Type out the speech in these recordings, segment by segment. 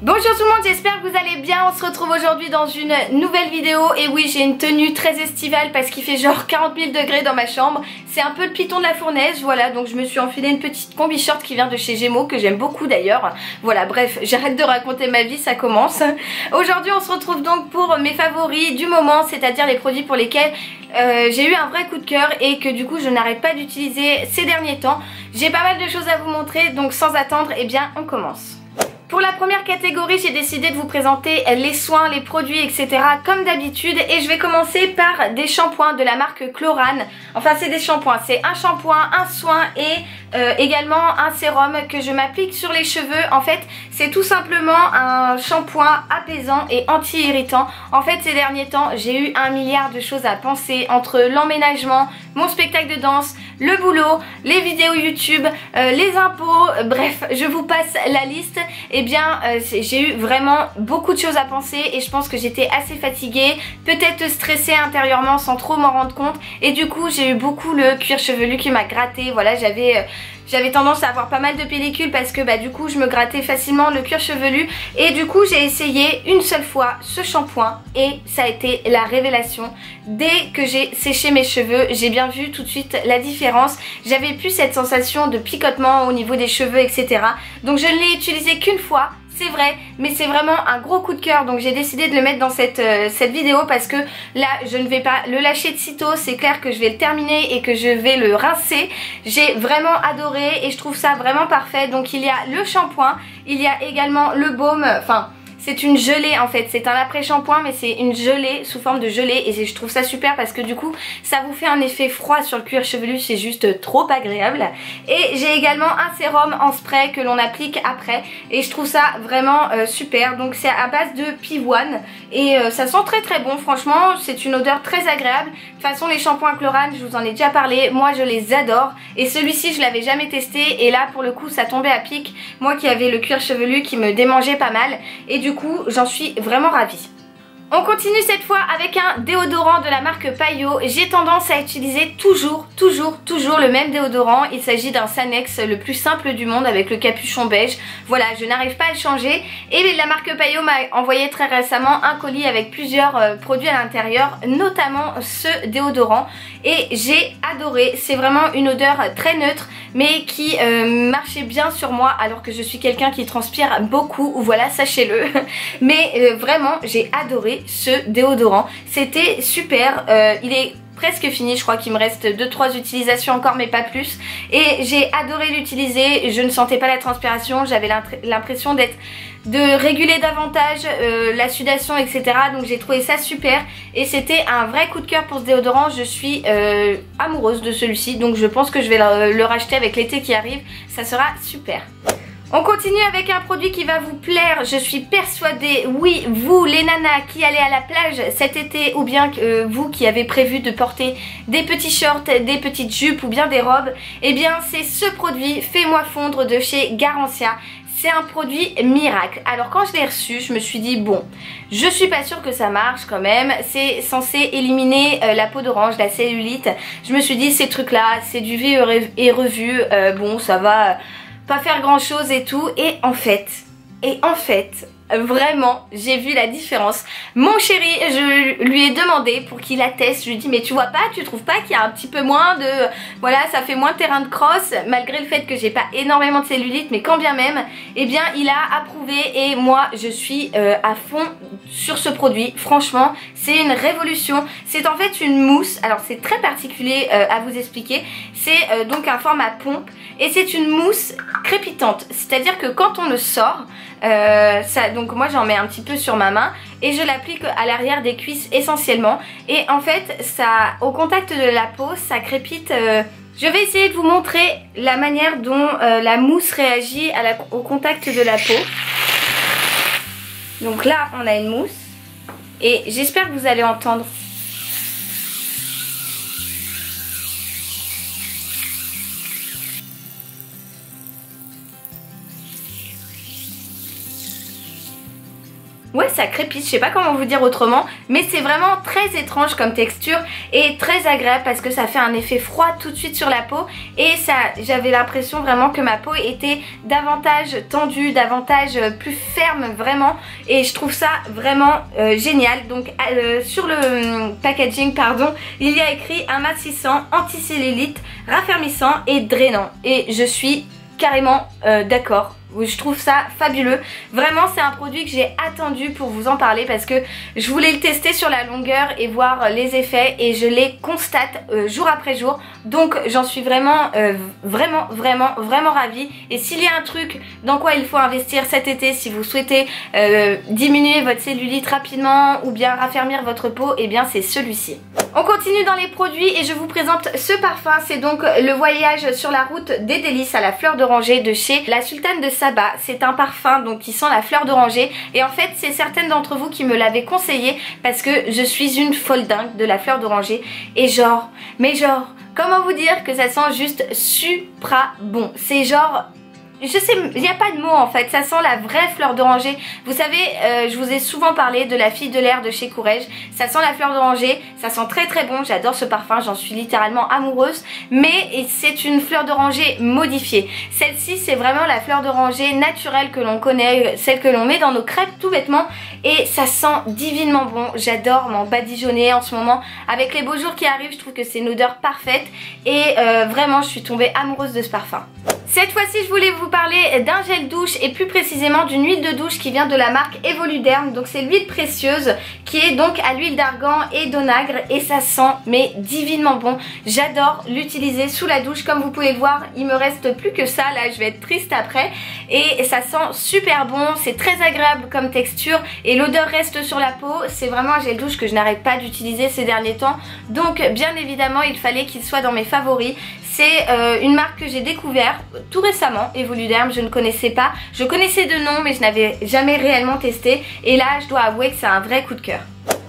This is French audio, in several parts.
Bonjour tout le monde, j'espère que vous allez bien. On se retrouve aujourd'hui dans une nouvelle vidéo. Et oui, j'ai une tenue très estivale parce qu'il fait genre 40 000 degrés dans ma chambre. C'est un peu le python de la fournaise, voilà. Donc je me suis enfilé une petite combi short qui vient de chez Gémeaux, que j'aime beaucoup d'ailleurs. Voilà, bref, j'arrête de raconter ma vie, ça commence. Aujourd'hui on se retrouve donc pour mes favoris du moment, c'est-à-dire les produits pour lesquels j'ai eu un vrai coup de cœur et que du coup je n'arrête pas d'utiliser ces derniers temps. J'ai pas mal de choses à vous montrer, donc sans attendre, eh bien on commence. Pour la première catégorie, j'ai décidé de vous présenter les soins, les produits, etc. comme d'habitude. Et je vais commencer par des shampoings de la marque Chlorane. Enfin, c'est des shampoings. C'est un shampoing, un soin et également un sérum que je m'applique sur les cheveux. En fait, c'est tout simplement un shampoing apaisant et anti-irritant. En fait, ces derniers temps, j'ai eu 1 milliard de choses à penser entre l'emménagement, mon spectacle de danse, le boulot, les vidéos YouTube, les impôts, bref, je vous passe la liste. Eh bien, j'ai eu vraiment beaucoup de choses à penser et je pense que j'étais assez fatiguée, peut-être stressée intérieurement sans trop m'en rendre compte. Et du coup, j'ai eu beaucoup le cuir chevelu qui m'a gratté. Voilà, j'avais tendance à avoir pas mal de pellicules parce que bah du coup je me grattais facilement le cuir chevelu. Et du coup j'ai essayé une seule fois ce shampoing et ça a été la révélation. Dès que j'ai séché mes cheveux, j'ai bien vu tout de suite la différence. J'avais plus cette sensation de picotement au niveau des cheveux, etc. Donc je ne l'ai utilisé qu'une fois, c'est vrai, mais c'est vraiment un gros coup de cœur. Donc j'ai décidé de le mettre dans cette vidéo parce que là je ne vais pas le lâcher de sitôt. C'est clair que je vais le terminer et que je vais le rincer. J'ai vraiment adoré et je trouve ça vraiment parfait. Donc il y a le shampoing, il y a également le baume, enfin c'est une gelée en fait, c'est un après-shampoing mais c'est une gelée sous forme de gelée et je trouve ça super parce que du coup ça vous fait un effet froid sur le cuir chevelu, c'est juste trop agréable. Et j'ai également un sérum en spray que l'on applique après et je trouve ça vraiment super. Donc c'est à base de pivoine et ça sent très bon, franchement c'est une odeur très agréable. De toute façon les shampoings Chlorane, je vous en ai déjà parlé, moi je les adore et celui-ci je l'avais jamais testé et là pour le coup ça tombait à pic, moi qui avais le cuir chevelu qui me démangeait pas mal et du coup j'en suis vraiment ravie. On continue cette fois avec un déodorant de la marque Payo. J'ai tendance à utiliser toujours le même déodorant. Il s'agit d'un Sanex, le plus simple du monde avec le capuchon beige. Voilà, je n'arrive pas à le changer. Et la marque Payo m'a envoyé très récemment un colis avec plusieurs produits à l'intérieur, notamment ce déodorant. Et j'ai adoré, c'est vraiment une odeur très neutre mais qui marchait bien sur moi alors que je suis quelqu'un qui transpire beaucoup, voilà, sachez-le. Mais vraiment j'ai adoré ce déodorant, c'était super. Il est presque fini, je crois qu'il me reste 2-3 utilisations encore mais pas plus. Et j'ai adoré l'utiliser, je ne sentais pas la transpiration, j'avais l'impression de réguler davantage la sudation, etc. Donc j'ai trouvé ça super et c'était un vrai coup de cœur pour ce déodorant. Je suis amoureuse de celui-ci, donc je pense que je vais le racheter avec l'été qui arrive, ça sera super. On continue avec un produit qui va vous plaire, je suis persuadée. Oui, vous les nanas qui allez à la plage cet été ou bien vous qui avez prévu de porter des petits shorts, des petites jupes ou bien des robes, eh bien c'est ce produit Fais-moi fondre de chez Garancia. C'est un produit miracle. Alors quand je l'ai reçu, je me suis dit bon, je suis pas sûre que ça marche quand même. C'est censé éliminer la peau d'orange, la cellulite. Je me suis dit ces trucs là, c'est du vu et revu, bon ça va pas faire grand chose et tout. Et en fait, vraiment j'ai vu la différence. Mon chéri, je lui ai demandé pour qu'il la teste. Je lui ai dit mais tu vois pas, tu trouves pas qu'il y a un petit peu moins de, voilà, ça fait moins de terrain de crosse malgré le fait que j'ai pas énormément de cellulite, mais quand bien même, eh bien il a approuvé et moi je suis à fond sur ce produit. Franchement c'est une révolution. C'est en fait une mousse, alors c'est très particulier à vous expliquer. C'est donc un format pompe et c'est une mousse crépitante, c'est à dire que quand on le sort donc moi j'en mets un petit peu sur ma main et je l'applique à l'arrière des cuisses essentiellement et en fait ça, au contact de la peau, ça crépite. Je vais essayer de vous montrer la manière dont la mousse réagit au contact de la peau. Donc là on a une mousse et j'espère que vous allez entendre. ouais, ça crépite, je sais pas comment vous dire autrement, mais c'est vraiment très étrange comme texture et très agréable parce que ça fait un effet froid tout de suite sur la peau et ça, j'avais l'impression vraiment que ma peau était davantage tendue, davantage plus ferme vraiment, et je trouve ça vraiment génial. Donc sur le packaging, pardon, il y a écrit amincissant, anti-cellulite, raffermissant et drainant, et je suis carrément d'accord. Je trouve ça fabuleux. Vraiment, c'est un produit que j'ai attendu pour vous en parler parce que je voulais le tester sur la longueur et voir les effets, et je les constate jour après jour. Donc j'en suis vraiment vraiment ravie. Et s'il y a un truc dans quoi il faut investir cet été si vous souhaitez diminuer votre cellulite rapidement ou bien raffermir votre peau, et bien c'est celui-ci. On continue dans les produits et je vous présente ce parfum. C'est donc le voyage sur la route des délices à la fleur d'oranger de chez la Sultane de Saba. C'est un parfum donc qui sent la fleur d'oranger, et en fait c'est certaines d'entre vous qui me l'avaient conseillé parce que je suis une folle dingue de la fleur d'oranger, et genre, mais genre, comment vous dire que ça sent juste supra bon. C'est genre, je sais, il n'y a pas de mots en fait, ça sent la vraie fleur d'oranger. Vous savez, je vous ai souvent parlé de la fille de l'air de chez Courrèges. Ça sent la fleur d'oranger, ça sent très très bon, j'adore ce parfum, j'en suis littéralement amoureuse. Mais c'est une fleur d'oranger modifiée. Celle-ci c'est vraiment la fleur d'oranger naturelle que l'on connaît, celle que l'on met dans nos crêpes tout bêtement. Et ça sent divinement bon, j'adore m'en badigeonner en ce moment. Avec les beaux jours qui arrivent, je trouve que c'est une odeur parfaite. Et vraiment je suis tombée amoureuse de ce parfum. Cette fois-ci, je voulais vous parler d'un gel douche et plus précisément d'une huile de douche qui vient de la marque Evoluderm. Donc c'est l'huile précieuse qui est donc à l'huile d'argan et d'onagre, et ça sent mais divinement bon. J'adore l'utiliser sous la douche. Comme vous pouvez le voir, il me reste plus que ça. Là, je vais être triste après. Et ça sent super bon. C'est très agréable comme texture et l'odeur reste sur la peau. C'est vraiment un gel douche que je n'arrête pas d'utiliser ces derniers temps. Donc bien évidemment, il fallait qu'il soit dans mes favoris. C'est une marque que j'ai découvert tout récemment, Evoluderm, je ne connaissais pas. Je connaissais de nom mais je n'avais jamais réellement testé, et là je dois avouer que c'est un vrai coup de cœur.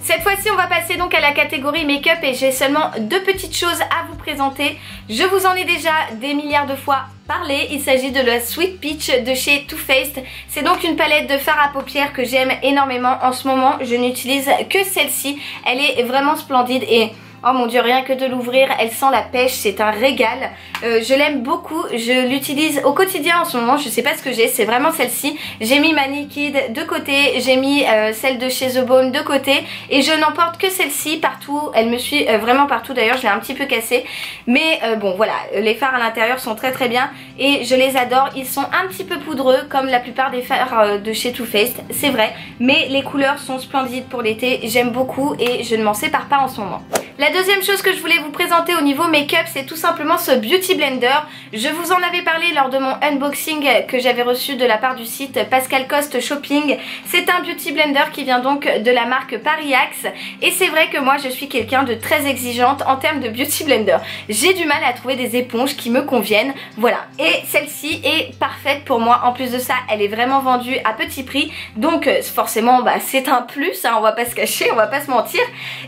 Cette fois-ci on va passer donc à la catégorie make-up et j'ai seulement deux petites choses à vous présenter. Je vous en ai déjà des milliards de fois parlé, il s'agit de la Sweet Peach de chez Too Faced. C'est donc une palette de fard à paupières que j'aime énormément en ce moment. Je n'utilise que celle-ci, elle est vraiment splendide et... oh mon dieu, rien que de l'ouvrir, elle sent la pêche, c'est un régal. Je l'aime beaucoup, je l'utilise au quotidien en ce moment, je sais pas ce que j'ai, c'est vraiment celle-ci. J'ai mis ma Naked de côté, j'ai mis celle de chez The Bone de côté, et je n'emporte que celle-ci partout. Elle me suit vraiment partout, d'ailleurs je l'ai un petit peu cassée. Mais bon voilà, les fards à l'intérieur sont très très bien et je les adore. Ils sont un petit peu poudreux comme la plupart des fards de chez Too Faced, c'est vrai. Mais les couleurs sont splendides pour l'été, j'aime beaucoup et je ne m'en sépare pas en ce moment. La deuxième chose que je voulais vous présenter au niveau make-up, c'est tout simplement ce Beauty Blender. Je vous en avais parlé lors de mon unboxing que j'avais reçu de la part du site Pascal Coste Shopping. C'est un Beauty Blender qui vient donc de la marque Paris Axe, et c'est vrai que moi je suis quelqu'un de très exigeante en termes de Beauty Blender. J'ai du mal à trouver des éponges qui me conviennent, voilà. Et celle-ci est parfaite pour moi. En plus de ça, elle est vraiment vendue à petit prix, donc forcément bah, c'est un plus, hein, on va pas se cacher, on va pas se mentir.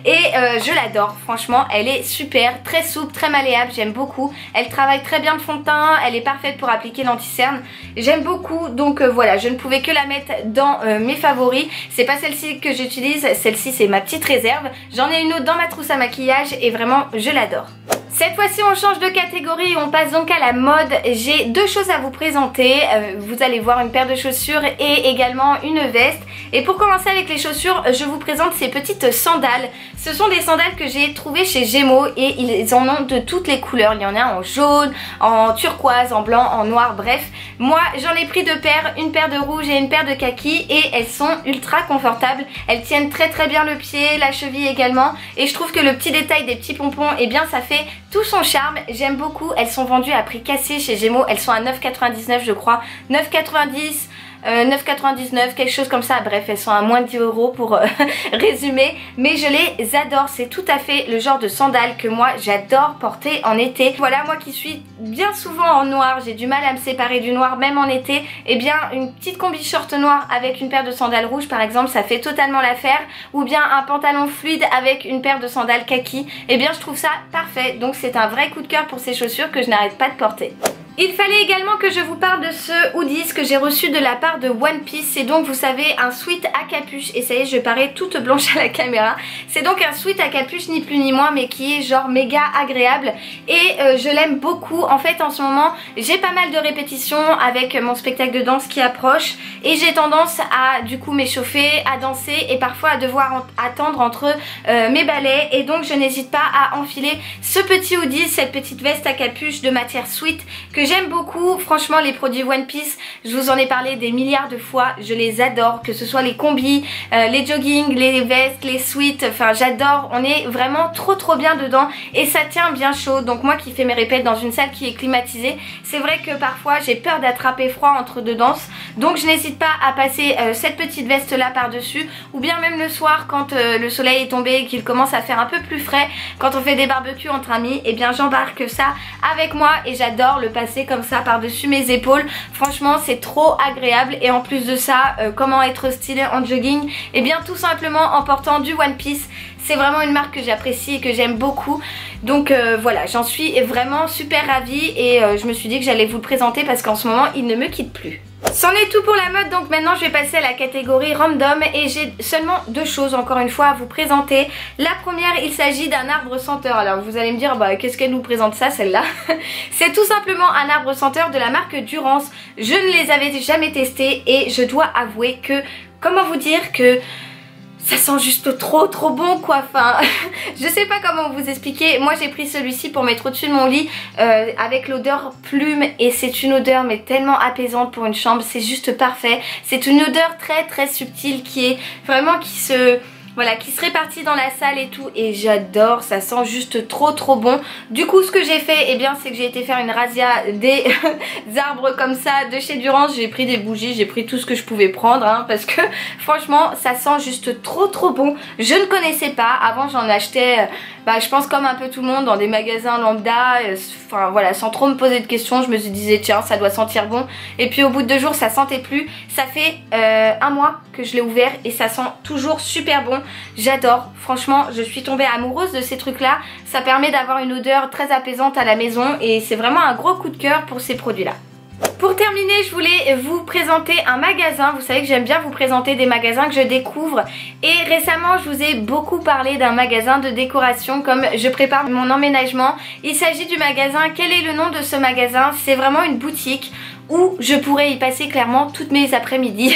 Et je l'adore. Franchement elle est super, très souple, très malléable, j'aime beaucoup. Elle travaille très bien le fond de teint, elle est parfaite pour appliquer l'anti-cerne. J'aime beaucoup, donc voilà, je ne pouvais que la mettre dans mes favoris. C'est pas celle-ci que j'utilise, celle-ci c'est ma petite réserve. J'en ai une autre dans ma trousse à maquillage et vraiment je l'adore. Cette fois-ci on change de catégorie et on passe donc à la mode. J'ai deux choses à vous présenter, vous allez voir une paire de chaussures et également une veste. Et pour commencer avec les chaussures, je vous présente ces petites sandales. Ce sont des sandales que j'ai trouvées chez Gémeaux et ils en ont de toutes les couleurs. Il y en a en jaune, en turquoise, en blanc, en noir, bref. Moi j'en ai pris deux paires, une paire de rouge et une paire de kaki, et elles sont ultra confortables. Elles tiennent très très bien le pied, la cheville également, et je trouve que le petit détail des petits pompons, eh bien ça fait tout son charme. J'aime beaucoup, elles sont vendues à prix cassé chez Gémeaux, elles sont à 9,99 je crois, 9,90 9,99, quelque chose comme ça. Bref, elles sont à moins de 10 € pour résumer, mais je les adore. C'est tout à fait le genre de sandales que moi j'adore porter en été. Voilà, moi qui suis bien souvent en noir, j'ai du mal à me séparer du noir même en été, et bien une petite combi short noire avec une paire de sandales rouges par exemple, ça fait totalement l'affaire. Ou bien un pantalon fluide avec une paire de sandales kaki, et bien je trouve ça parfait. Donc c'est un vrai coup de cœur pour ces chaussures que je n'arrête pas de porter. Il fallait également que je vous parle de ce hoodies que j'ai reçu de la part de One Piece. C'est donc, vous savez, un sweat à capuche. Et ça y est, je parais toute blanche à la caméra. C'est donc un sweat à capuche, ni plus ni moins, mais qui est genre méga agréable. Et je l'aime beaucoup. En fait, en ce moment, j'ai pas mal de répétitions avec mon spectacle de danse qui approche. Et j'ai tendance à, du coup, m'échauffer, à danser et parfois à devoir attendre entre mes ballets. Et donc, je n'hésite pas à enfiler ce petit hoodies, cette petite veste à capuche de matière sweat que j'aime beaucoup. Franchement, les produits One Piece, je vous en ai parlé des milliards de fois, je les adore, que ce soit les combis, les jogging, les vestes, les sweats, enfin j'adore. On est vraiment trop bien dedans et ça tient bien chaud. Donc moi qui fais mes répètes dans une salle qui est climatisée, c'est vrai que parfois j'ai peur d'attraper froid entre deux danses, donc je n'hésite pas à passer cette petite veste là par dessus, ou bien même le soir quand le soleil est tombé et qu'il commence à faire un peu plus frais, quand on fait des barbecues entre amis, et bien j'embarque ça avec moi et j'adore le passer comme ça par dessus mes épaules. Franchement c'est trop agréable. Et en plus de ça, comment être stylé en jogging? Et bien tout simplement en portant du One Piece. C'est vraiment une marque que j'apprécie et que j'aime beaucoup. Donc voilà, j'en suis vraiment super ravie. Et je me suis dit que j'allais vous le présenter parce qu'en ce moment il ne me quitte plus. C'en est tout pour la mode, donc maintenant je vais passer à la catégorie random et j'ai seulement deux choses encore une fois à vous présenter. La première, il s'agit d'un arbre senteur. Alors vous allez me dire, bah qu'est-ce qu'elle nous présente ça celle-là? C'est tout simplement un arbre senteur de la marque Durance. Je ne les avais jamais testés et je dois avouer que, comment vous dire que... ça sent juste trop bon quoi, enfin je sais pas comment vous expliquer. Moi j'ai pris celui-ci pour mettre au-dessus de mon lit avec l'odeur plume et c'est une odeur mais tellement apaisante pour une chambre, c'est juste parfait. C'est une odeur très subtile qui est vraiment qui se répartit dans la salle et tout, et j'adore, ça sent juste trop bon. Du coup ce que j'ai fait, eh bien c'est que j'ai été faire une razzia des arbres comme ça de chez Durance. J'ai pris des bougies, j'ai pris tout ce que je pouvais prendre hein, parce que franchement ça sent juste trop bon. Je ne connaissais pas, avant j'en achetais je pense comme un peu tout le monde dans des magasins lambda, enfin voilà, sans trop me poser de questions. Je me disais tiens ça doit sentir bon, et puis au bout de 2 jours ça sentait plus. Ça fait 1 mois que je l'ai ouvert et ça sent toujours super bon. J'adore, franchement je suis tombée amoureuse de ces trucs là. Ça permet d'avoir une odeur très apaisante à la maison et c'est vraiment un gros coup de cœur pour ces produits là. Pour terminer, je voulais vous présenter un magasin. Vous savez que j'aime bien vous présenter des magasins que je découvre. Et récemment, je vous ai beaucoup parlé d'un magasin de décoration comme je prépare mon emménagement. Il s'agit du magasin. Quel est le nom de ce magasin? C'est vraiment une boutique où je pourrais y passer clairement toutes mes après-midi.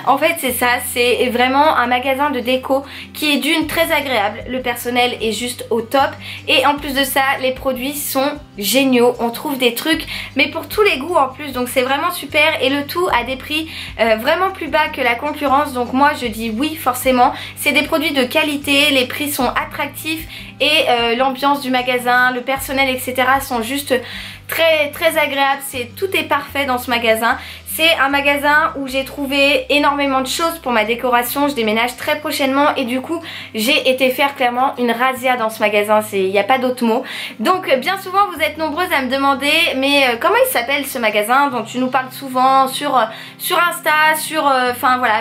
En fait c'est ça, c'est vraiment un magasin de déco qui est d'une très agréable, le personnel est juste au top et en plus de ça les produits sont géniaux, on trouve des trucs mais pour tous les goûts en plus, donc c'est vraiment super et le tout à des prix vraiment plus bas que la concurrence. Donc moi je dis oui forcément, c'est des produits de qualité, les prix sont attractifs et l'ambiance du magasin, le personnel etc sont juste très agréable, tout est parfait dans ce magasin. C'est un magasin où j'ai trouvé énormément de choses pour ma décoration. Je déménage très prochainement et du coup j'ai été faire clairement une razzia dans ce magasin, il n'y a pas d'autre mot. Donc bien souvent vous êtes nombreuses à me demander mais comment il s'appelle ce magasin dont tu nous parles souvent sur Insta,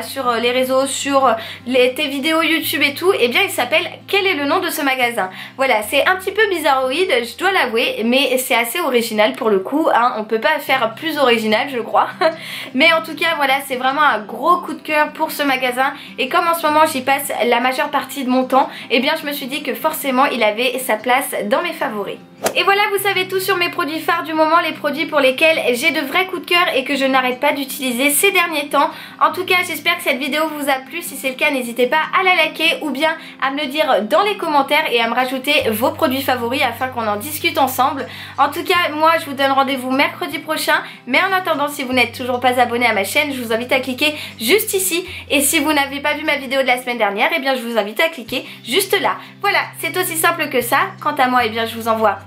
sur les réseaux, sur tes vidéos YouTube et tout. Et bien il s'appelle Quel est le nom de ce magasin? Voilà, c'est un petit peu bizarroïde, je dois l'avouer, mais c'est assez original pour le coup hein. On peut pas faire plus original je crois. Mais en tout cas voilà, c'est vraiment un gros coup de cœur pour ce magasin. Et comme en ce moment j'y passe la majeure partie de mon temps, et bien je me suis dit que forcément il avait sa place dans mes favoris. Et voilà, vous savez tout sur mes produits phares du moment, les produits pour lesquels j'ai de vrais coups de cœur et que je n'arrête pas d'utiliser ces derniers temps. En tout cas j'espère que cette vidéo vous a plu. Si c'est le cas, n'hésitez pas à la liker ou bien à me le dire dans les commentaires et à me rajouter vos produits favoris afin qu'on en discute ensemble. En tout cas moi je vous donne rendez-vous mercredi prochain, mais en attendant si vous n'êtes toujours pas abonné à ma chaîne, je vous invite à cliquer juste ici. Et si vous n'avez pas vu ma vidéo de la semaine dernière, et bien je vous invite à cliquer juste là. Voilà, c'est aussi simple que ça. Quant à moi, et bien je vous envoie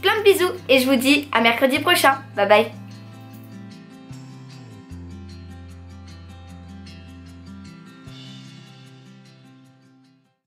plein de bisous et je vous dis à mercredi prochain. Bye bye.